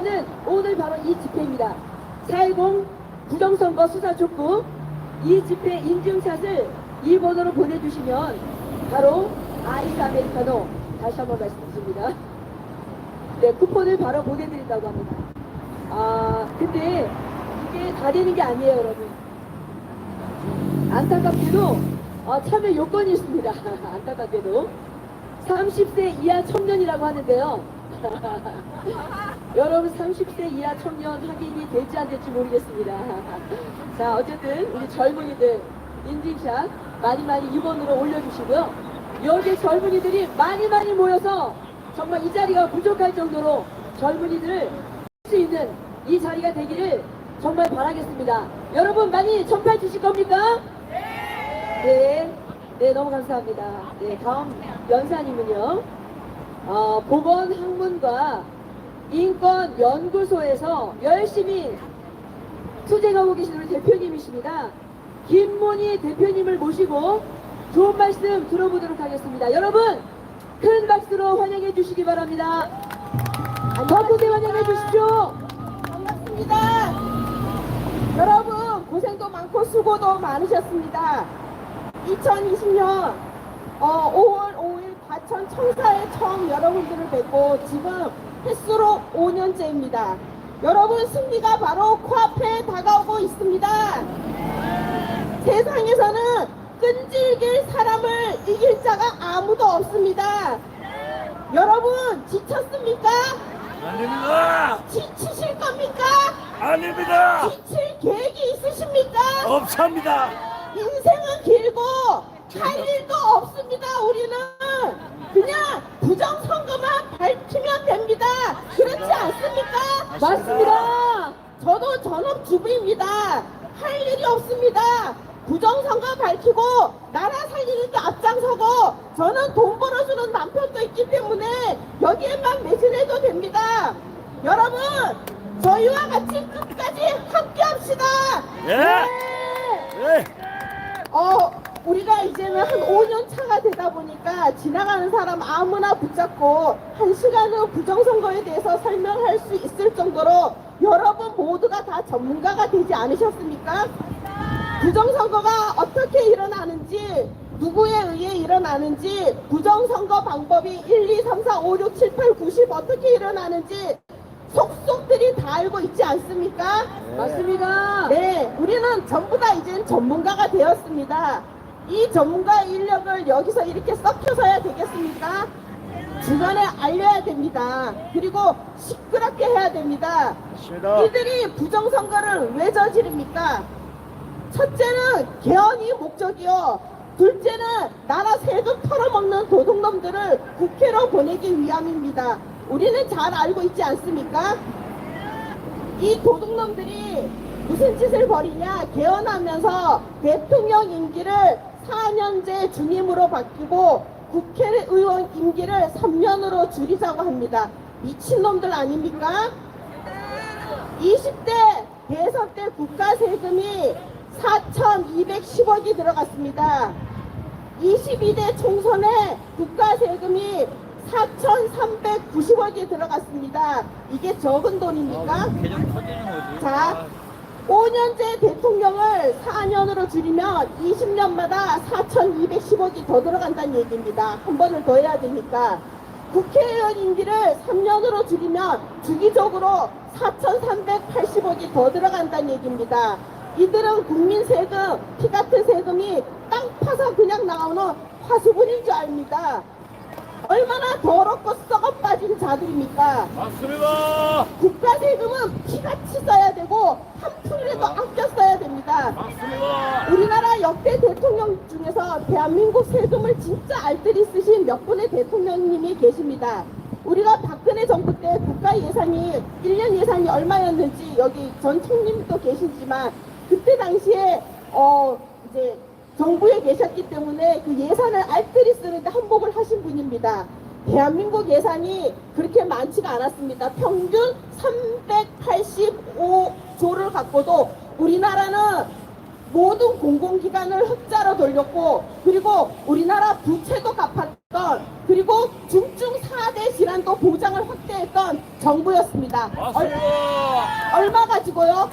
저는 오늘 바로 이 집회입니다. 4.10 부정선거 수사 촉구 이 집회 인증샷을 이 번호로 보내주시면 바로 아이스 아메리카노 다시 한번 말씀드립니다. 네, 쿠폰을 바로 보내드린다고 합니다. 근데 이게 다 되는 게 아니에요, 여러분. 안타깝게도 참여 요건이 있습니다. 안타깝게도 30세 이하 청년이라고 하는데요. 여러분 30세 이하 청년 확인이 될지 안 될지 모르겠습니다. 자, 어쨌든 우리 젊은이들 인증샷 많이 2번으로 올려주시고요. 여기 젊은이들이 많이 모여서 정말 이 자리가 부족할 정도로 젊은이들을 할 수 있는 이 자리가 되기를 정말 바라겠습니다. 여러분 많이 전파해 주실 겁니까? 네, 너무 감사합니다. 네, 다음 연사님은요. 보건학문과 인권연구소에서 열심히 투쟁하고 계신 우리 대표님이십니다. 김문희 대표님을 모시고 좋은 말씀 들어보도록 하겠습니다. 여러분 큰 박수로 환영해 주시기 바랍니다. 더 크게 환영해 주십시오. 반갑습니다. 여러분 고생도 많고 수고도 많으셨습니다. 2020년 5월 5일 과천 청사에 처음 여러분들을 뵙고 지금 횟수로 5년째입니다. 여러분 승리가 바로 코앞에 다가오고 있습니다. 세상에서는 끈질길 사람을 이길 자가 아무도 없습니다. 여러분 지쳤습니까? 아닙니다. 지치실 겁니까? 아닙니다. 지칠 계획이 있으십니까? 없습니다. 인생은 길고 할 일도 없습니다. 우리는 그냥 부정선거만 밝히면 됩니다. 그렇지 않습니까? 맞습니다. 저도 전업주부입니다. 할 일이 없습니다. 부정선거 밝히고 나라 살리는 데 앞장서고 저는 돈 벌어주는 남편도 있기 때문에 여기에만 매진해도 됩니다. 여러분 저희와 같이 끝까지 함께합시다. 예. 예. 우리가 이제는 한 5년 차가 되다 보니까 지나가는 사람 아무나 붙잡고 1시간 후 부정선거에 대해서 설명할 수 있을 정도로 여러분 모두가 다 전문가가 되지 않으셨습니까? 부정선거가 어떻게 일어나는지, 누구에 의해 일어나는지, 부정선거 방법이 1, 2, 3, 4, 5, 6, 7, 8, 9, 10 어떻게 일어나는지 속속들이 다 알고 있지 않습니까? 맞습니다. 네, 우리는 전부 다 이젠 전문가가 되었습니다. 이 전문가의 인력을 여기서 이렇게 썩혀서야 되겠습니까? 주변에 알려야 됩니다. 그리고 시끄럽게 해야 됩니다. 맞습니다. 이들이 부정선거를 왜 저지릅니까? 첫째는 개헌이 목적이요. 둘째는 나라 세금 털어먹는 도둑놈들을 국회로 보내기 위함입니다. 우리는 잘 알고 있지 않습니까? 이 도둑놈들이 무슨 짓을 벌이냐? 개헌하면서 대통령 임기를 4년제 중임으로 바뀌고 국회의원 임기를 3년으로 줄이자고 합니다. 미친놈들 아닙니까? 20대 대선 때 국가 세금이 4,210억이 들어갔습니다. 22대 총선에 국가 세금이 4,390억이 들어갔습니다. 이게 적은 돈입니까? 자, 5년제 대통령을 4년으로 줄이면 20년마다 4,210억이 더 들어간다는 얘기입니다. 한 번을 더 해야 되니까. 국회의원 임기를 3년으로 줄이면 주기적으로 4,380억이 더 들어간다는 얘기입니다. 이들은 국민 세금, 피 같은 세금이 땅 파서 그냥 나오는 화수분인 줄 압니다. 얼마나 더럽고 썩어 빠진 자들입니까? 맞습니다. 국가 세금은 피같이 써야 되고 한 푼이라도 아껴 써야 됩니다. 맞습니다. 우리나라 역대 대통령 중에서 대한민국 세금을 진짜 알뜰히 쓰신 몇 분의 대통령님이 계십니다. 우리가 박근혜 정부 때 국가 예산이 1년 예산이 얼마였는지 여기 전 총리님도 계시지만 그때 당시에 이제 정부에 계셨기 때문에 그 예산을 알뜰히 쓰는데 한몫을 하신 분입니다. 대한민국 예산이 그렇게 많지가 않았습니다. 평균 385조를 갖고도 우리나라는 모든 공공기관을 흑자로 돌렸고 그리고 우리나라 부채도 갚았던 했던, 그리고 중증 4대 질환도 보장을 확대했던 정부였습니다. 맞습니다. 얼마 가지고요?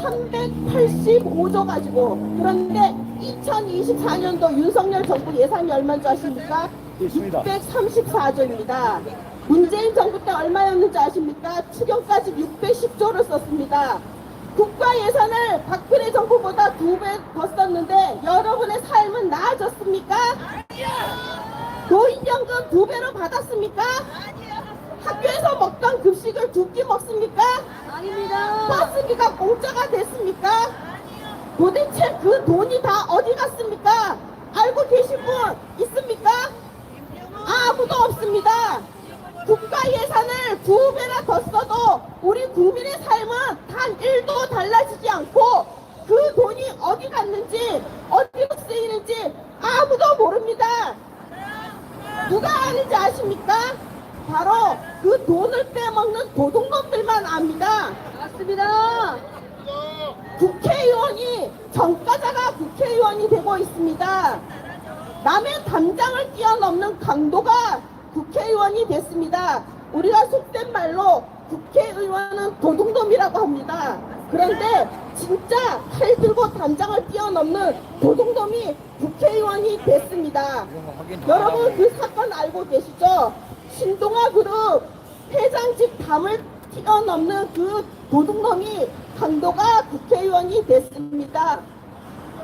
385조 가지고. 그런데 2024년도 윤석열 정부 예산이 얼마인 줄 아십니까? 있습니다. 634조입니다. 문재인 정부 때 얼마였는지 아십니까? 추경까지 610조를 썼습니다. 국가 예산을 박근혜 정부보다 2배 더 썼는데 여러분의 삶은 나아졌습니까? 노인연금 2배로 받았습니까? 학교에서 먹던 급식을 2끼 먹습니까? 아닙니다. 버스비가 공짜가 됐습니까? 도대체 그 돈이 다 어디 갔습니까? 알고 계신 분 있습니까? 아무도 없습니다. 국가 예산을 2배나 더 써도 우리 국민의 삶은 단 1도 달라지지 않고 그 돈이 어디 갔는지 어디로 쓰이는지 아무도 모릅니다. 누가 아는지 아십니까? 바로 그 돈을 빼먹는 도둑놈들만 압니다. 맞습니다. 국회의원이 정가자가 국회의원이 되고 있습니다. 남의 담장을 뛰어넘는 강도가 국회의원이 됐습니다. 우리가 속된 말로 국회의원은 도둑놈이라고 합니다. 그런데 진짜 칼 들고 담장을 뛰어넘는 도둑놈이 국회의원이 됐습니다. 여러분 그 사건 알고 계시죠? 신동아 그룹 회장 집 담을 뛰어넘는 그 도둑놈이 강도가 국회의원이 됐습니다.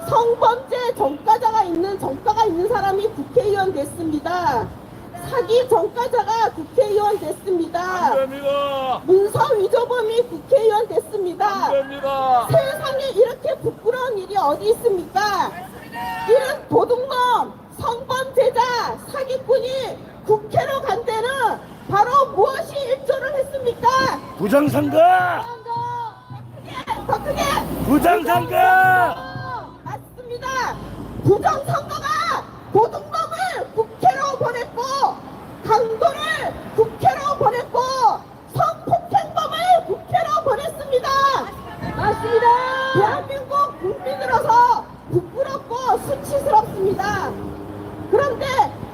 성범죄 전과가 있는 사람이 국회의원 됐습니다. 사기 전과자가 국회의원 됐습니다. 안 됩니다. 문서 위조범이 국회의원 됐습니다. 안 됩니다. 세상에 이렇게 부끄러운 일이 어디 있습니까? 이런 도둑놈, 성범죄자, 사기꾼이 국회로 간 데는 바로 무엇이 일조를 했습니까? 부정선거! 더 크게! 부정선거! 맞습니다. 부정선거가 도둑놈을 국회로 보냈고 강도를 국회로 보냈고 성폭행범을 국회로 보냈습니다. 맞습니다. 대한민국 국민으로서 부끄럽고 수치스럽습니다. 그런데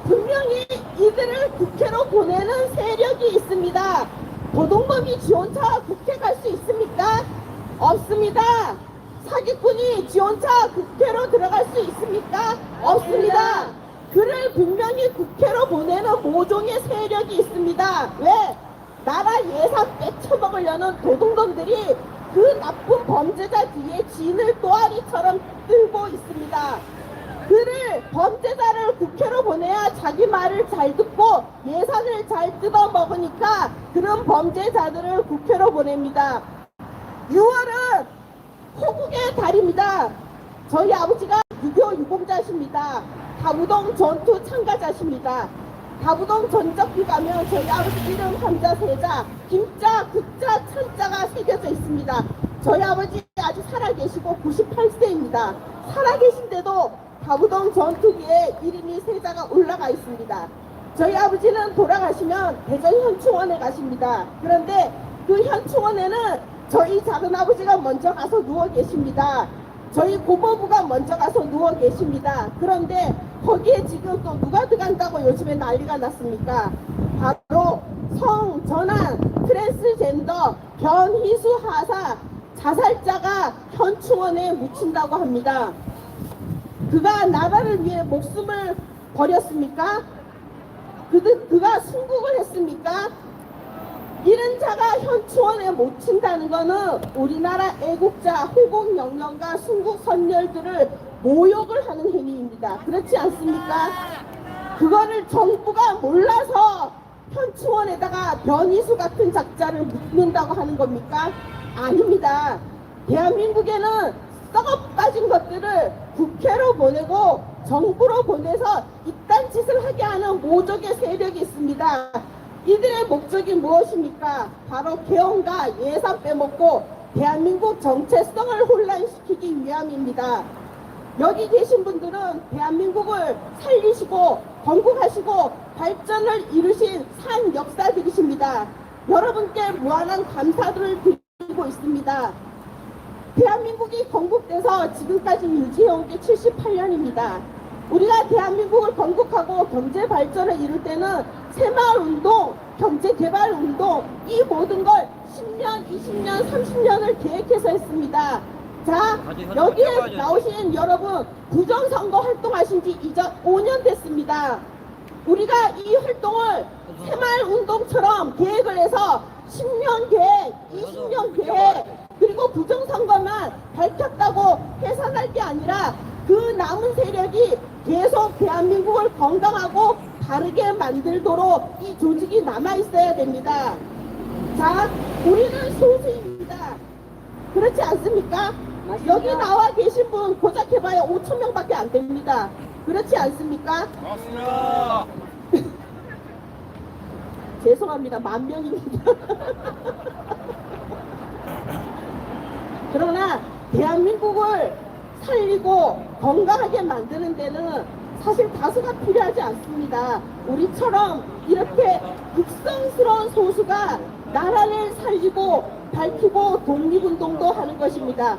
분명히 이들을 국회로 보내는 세력이 있습니다. 도둑놈이 지 혼자 국회 갈 수 있습니까? 없습니다. 사기꾼이 지 혼자 국회로 들어갈 수 있습니까? 없습니다. 그를 분명히 국회로 보내는 모종의 세력이 있습니다. 왜? 나라 예산 빼쳐먹으려는 도둑놈들이 그 나쁜 범죄자 뒤에 진을 또아리처럼 들고 있습니다. 그를 범죄자를 국회로 보내야 자기 말을 잘 듣고 예산을 잘 뜯어먹으니까 그런 범죄자들을 국회로 보냅니다. 6월은 호국의 달입니다. 저희 아버지가 6.25 유공자십니다. 다부동 전투 참가자십니다. 다부동 전적기 가면 저희 아버지 이름 한자 세자 김자 극자 천자가 새겨져 있습니다. 저희 아버지 아직 살아계시고 98세입니다. 살아계신데도 다부동 전투기에 이름이 세자가 올라가 있습니다. 저희 아버지는 돌아가시면 대전 현충원에 가십니다. 그런데 그 현충원에는 저희 작은아버지가 먼저 가서 누워 계십니다. 저희 고모부가 먼저 가서 누워 계십니다. 그런데 거기에 지금 또 누가 들어간다고 요즘에 난리가 났습니까? 바로 성, 전환, 트랜스젠더, 변희수 하사, 자살자가 현충원에 묻힌다고 합니다. 그가 나라를 위해 목숨을 버렸습니까? 그가 순국을 했습니까? 이런 자가 현충원에 묻힌다는 것은 우리나라 애국자, 호국영령과 순국선열들을 모욕을 하는 행위입니다. 그렇지 않습니까? 그거를 정부가 몰라서 현충원에다가 변희수 같은 작자를 묻는다고 하는 겁니까? 아닙니다. 대한민국에는 썩어 빠진 것들을 국회로 보내고 정부로 보내서 이딴 짓을 하게 하는 모적의 세력이 있습니다. 이들의 목적이 무엇입니까? 바로 개헌과 예산 빼먹고 대한민국 정체성을 혼란시키기 위함입니다. 여기 계신 분들은 대한민국을 살리시고 건국하시고 발전을 이루신 산 역사들이십니다. 여러분께 무한한 감사를 드리고 있습니다. 대한민국이 건국돼서 지금까지 유지해온 게 78년입니다. 우리가 대한민국을 건국하고 경제 발전을 이룰 때는 새마을운동, 경제개발운동 이 모든 걸 10년, 20년, 30년을 계획해서 했습니다. 자, 여기에 나오신 여러분 부정선거 활동하신 지 이제 5년 됐습니다. 우리가 이 활동을 새마을운동처럼 계획을 해서 10년 계획, 20년 계획, 그리고 부정선거만 밝혔다고 해산할 게 아니라 그 남은 세력이 계속 대한민국을 건강하고 바르게 만들도록 이 조직이 남아있어야 됩니다. 자, 우리는 소수입니다. 그렇지 않습니까? 맞습니다. 여기 나와 계신 분 고작 해봐야 5천 명밖에 안 됩니다. 그렇지 않습니까? 맞습니다. 죄송합니다. 10,000명입니다. 그러나 대한민국을 살리고 건강하게 만드는 데는 사실 다수가 필요하지 않습니다. 우리처럼 이렇게 육성스러운 소수가 나라를 살리고 밝히고 독립운동도 하는 것입니다.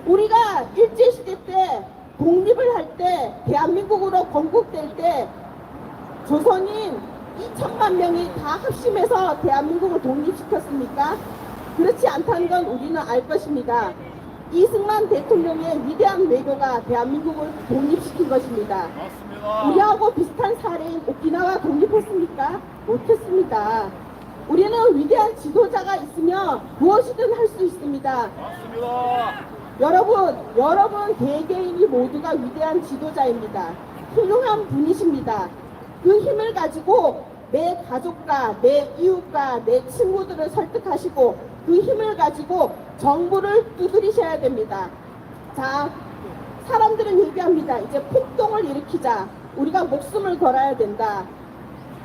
우리가 일제시대 때 독립을 할 때 대한민국으로 건국될 때 조선인 2천만 명이 다 합심해서 대한민국을 독립시켰습니까? 그렇지 않다는 건 우리는 알 것입니다. 이승만 대통령의 위대한 외교가 대한민국을 독립시킨 것입니다. 맞습니다. 우리하고 비슷한 사례인 오키나와 독립했습니까? 못했습니다. 우리는 위대한 지도자가 있으면 무엇이든 할 수 있습니다. 맞습니다. 여러분 개개인이 모두가 위대한 지도자입니다. 훌륭한 분이십니다. 그 힘을 가지고 내 가족과 내 이웃과 내 친구들을 설득하시고 그 힘을 가지고 정부를 두드리셔야 됩니다. 자, 사람들은 얘기합니다. 이제 폭동을 일으키자. 우리가 목숨을 걸어야 된다.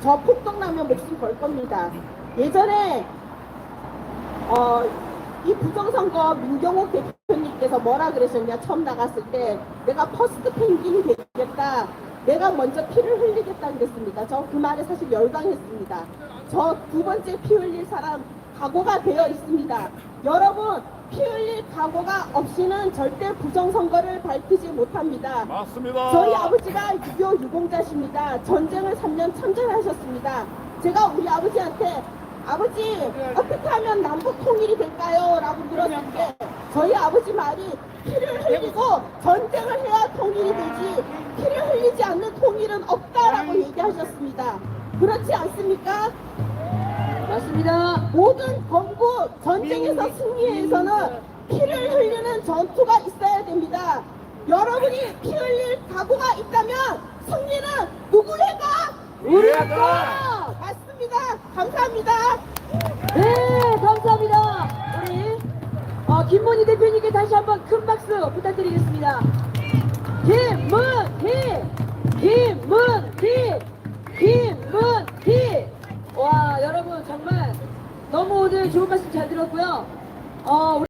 저 폭동 나면 목숨 걸 겁니다. 예전에 이 부정선거 민경욱 대표님께서 뭐라 그러셨냐, 처음 나갔을 때 내가 퍼스트 펭귄이 되겠다, 내가 먼저 피를 흘리겠다 그랬습니다. 저 그 말에 사실 열광했습니다. 저 두 번째 피 흘릴 사람 각오가 되어 있습니다. 여러분, 피 흘릴 각오가 없이는 절대 부정선거를 밝히지 못합니다. 맞습니다. 저희 아버지가 6.25 유공자십니다. 전쟁을 3년 참전하셨습니다. 제가 우리 아버지한테 아버지 어떻게 하면 남북 통일이 될까요? 라고 물었을 때 저희 아버지 말이 피를 흘리고 전쟁을 해야 통일이 되지 피를 흘리지 않는 통일은 없다라고 얘기하셨습니다. 그렇지 않습니까? 맞습니다. 모든 건국 전쟁에서 승리해서는 피를 흘리는 전투가 있어야 됩니다. 여러분이 피 흘릴 각오가 있다면 승리는 누구래가? 우리가! 맞습니다. 감사합니다. 네, 감사합니다. 우리 김문희 대표님께 다시 한번 큰 박수 부탁드리겠습니다. 김문희. 와, 여러분 정말 너무 오늘 좋은 말씀 잘 들었고요.